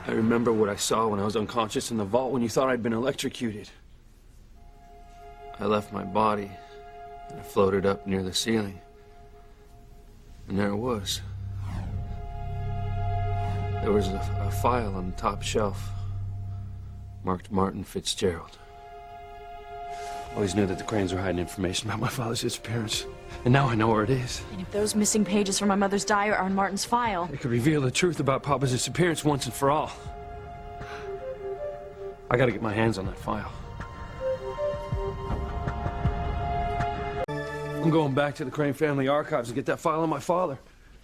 I remember what I saw when I was unconscious in the vault when you thought I'd been electrocuted. I left my body and I floated up near the ceiling. And there it was. There was a file on the top shelf marked Martin Fitzgerald. Always knew that the Cranes were hiding information about my father's disappearance. And now I know where it is. And if those missing pages from my mother's diary are in Martin's file... It could reveal the truth about Papa's disappearance once and for all. I gotta get my hands on that file. I'm going back to the Crane family archives to get that file on my father.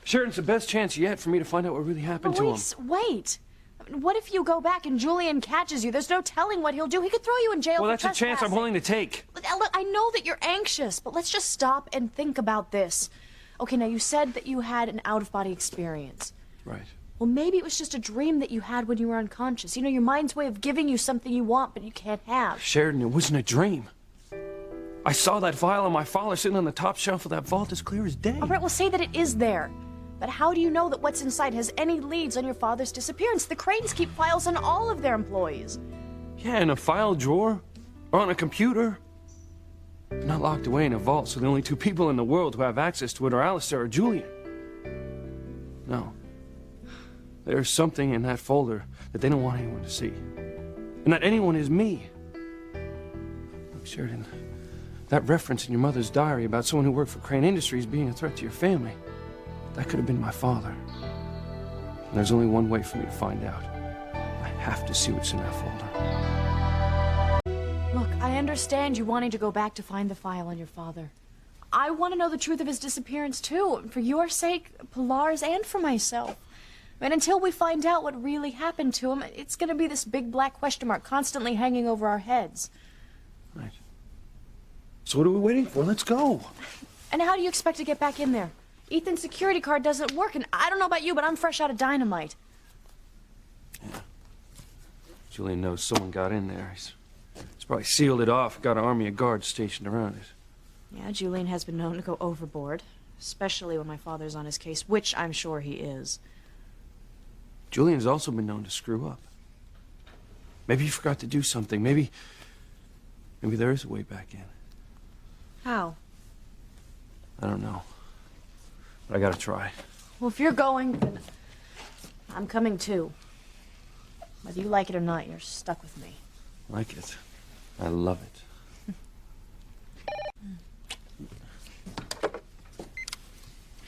Sheridan's the best chance yet for me to find out what really happened to him. Wait. I mean, what if you go back and Julian catches you? There's no telling what he'll do. He could throw you in jail Well, for that's a chance I'm willing to take. Look, I know that you're anxious, but let's just stop and think about this. Okay, now you said that you had an out-of-body experience. Right. Well, maybe it was just a dream that you had when you were unconscious. You know, your mind's way of giving you something you want, but you can't have. Sheridan, it wasn't a dream. I saw that file on my father sitting on the top shelf of that vault as clear as day. All right, well, say that it is there. But how do you know that what's inside has any leads on your father's disappearance? The Cranes keep files on all of their employees. Yeah, in a file drawer or on a computer. Not locked away in a vault, so the only two people in the world who have access to it are Alistair or Julian. No. There's something in that folder that they don't want anyone to see. And that anyone is me. Look, Sheridan, that reference in your mother's diary about someone who worked for Crane Industries being a threat to your family, that could have been my father. And there's only one way for me to find out. I have to see what's in that folder. Look, I understand you wanting to go back to find the file on your father. I want to know the truth of his disappearance, too. For your sake, Pilar's, and for myself. And until we find out what really happened to him, it's going to be this big black question mark constantly hanging over our heads. Right. So what are we waiting for? Let's go. And how do you expect to get back in there? Ethan's security card doesn't work, and I don't know about you, but I'm fresh out of dynamite. Yeah. Julian knows someone got in there. He's probably sealed it off, got an army of guards stationed around it. Yeah, Julian has been known to go overboard, especially when my father's on his case, which I'm sure he is. Julian's also been known to screw up. Maybe he forgot to do something. Maybe there is a way back in. How? I don't know. But I gotta try. Well, if you're going, then I'm coming too. Whether you like it or not, you're stuck with me. Like it. I love it.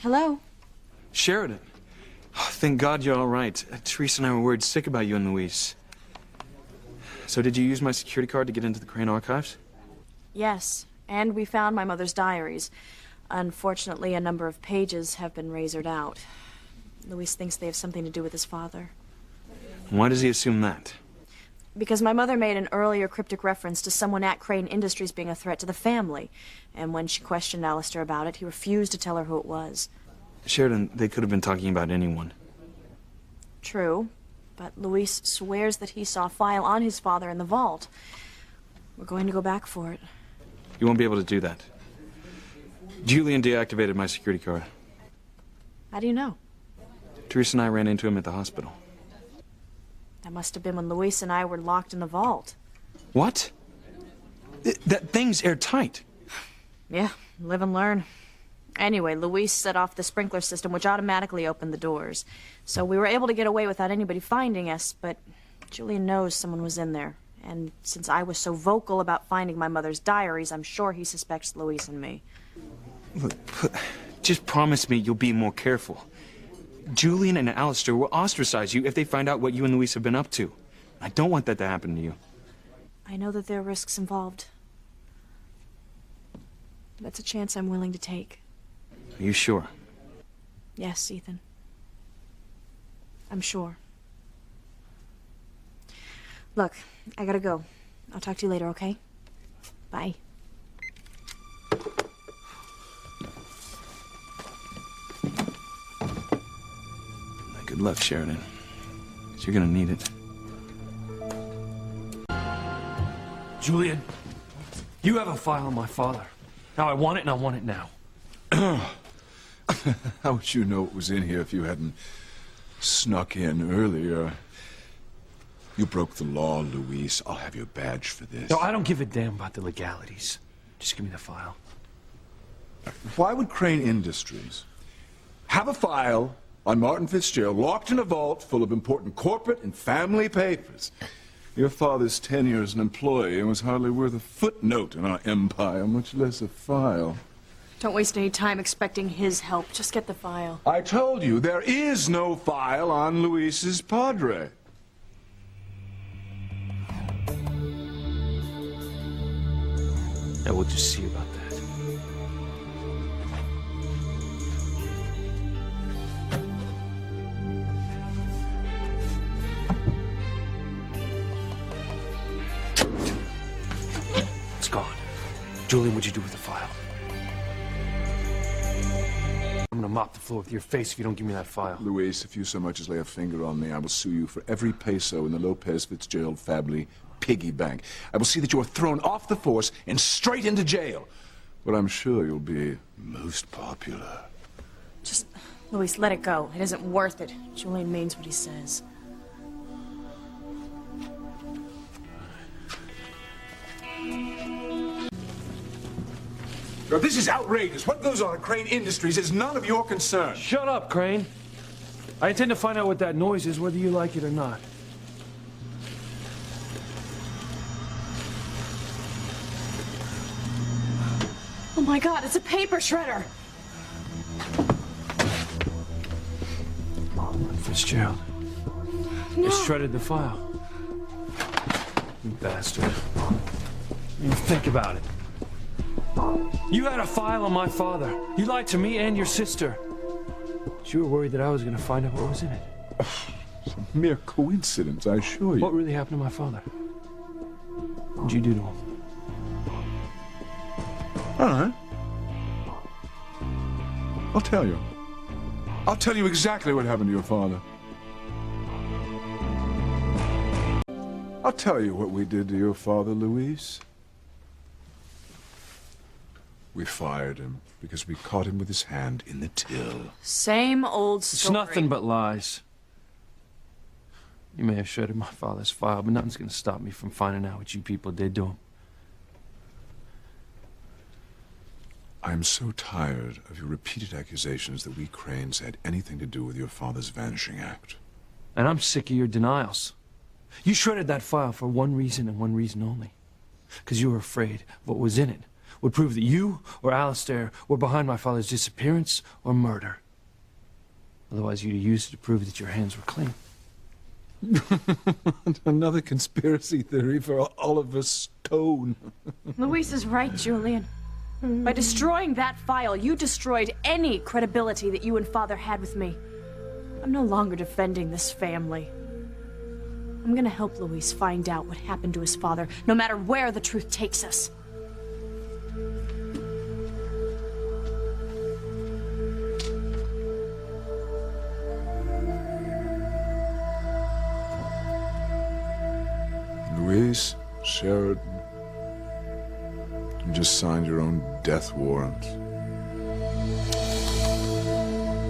Hello? Sheridan. Oh, thank God you're all right. Teresa and I were worried sick about you and Louise. So did you use my security card to get into the Crane archives? Yes, and we found my mother's diaries. Unfortunately, a number of pages have been razored out. Louise thinks they have something to do with his father. Why does he assume that? Because my mother made an earlier cryptic reference to someone at Crane Industries being a threat to the family. And when she questioned Alistair about it, he refused to tell her who it was. Sheridan, they could have been talking about anyone. True, but Louise swears that he saw a file on his father in the vault. We're going to go back for it. You won't be able to do that. Julian deactivated my security card. How do you know? Teresa and I ran into him at the hospital. That must have been when Louise and I were locked in the vault. What? That thing's airtight. Yeah, live and learn. Anyway, Louise set off the sprinkler system, which automatically opened the doors. So we were able to get away without anybody finding us, but Julian knows someone was in there. And since I was so vocal about finding my mother's diaries, I'm sure he suspects Louise and me. Look, just promise me you'll be more careful. Julian and Alistair will ostracize you if they find out what you and Louise have been up to. I don't want that to happen to you. I know that there are risks involved. That's a chance I'm willing to take. Are you sure? Yes, Ethan. I'm sure. Look, I gotta go. I'll talk to you later, okay? Bye. Good luck, Sheridan. 'Cause you're gonna need it. Julian, you have a file on my father. Now I want it, and I want it now. How would you know it was in here if you hadn't snuck in earlier? You broke the law, Luis. I'll have your badge for this. No, I don't give a damn about the legalities. Just give me the file. Why would Crane Industries have a file on Martin Fitzgerald locked in a vault full of important corporate and family papers? Your father's tenure as an employee was hardly worth a footnote in our empire, much less a file. Don't waste any time expecting his help. Just get the file. I told you, there is no file on Luis's padre. Yeah, we'll just see about that. It's gone. Julian, what'd you do with the file? I'm gonna mop the floor with your face if you don't give me that file. Luis, if you so much as lay a finger on me, I will sue you for every peso in the Lopez Fitzgerald family piggy bank. I will see that you are thrown off the force and straight into jail. But I'm sure you'll be most popular. Just, Luis, let it go. It isn't worth it. Julian means what he says. Now, this is outrageous. What goes on at Crane Industries is none of your concern. Shut up, Crane. I intend to find out what that noise is, whether you like it or not. Oh my God, it's a paper shredder! Fitzgerald. No. You shredded the file. You bastard. You think about it. You had a file on my father. You lied to me and your sister. But you were worried that I was going to find out what was in it. Mere coincidence, I assure you. What really happened to my father? What'd you do to him? All right. I'll tell you. I'll tell you exactly what happened to your father. I'll tell you what we did to your father, Luis. We fired him because we caught him with his hand in the till. Same old story. It's nothing but lies. You may have shredded my father's file, but nothing's going to stop me from finding out what you people did to him. I'm so tired of your repeated accusations that we Cranes had anything to do with your father's vanishing act. And I'm sick of your denials. You shredded that file for one reason and one reason only. Because you were afraid what was in it would prove that you or Alistair were behind my father's disappearance or murder. Otherwise, you'd have used it to prove that your hands were clean. Another conspiracy theory for Oliver Stone. Luis is right, Julian. By destroying that file, you destroyed any credibility that you and Father had with me. I'm no longer defending this family. I'm gonna help Luis find out what happened to his father, no matter where the truth takes us. Luis, Sheridan, you just signed your own death warrant.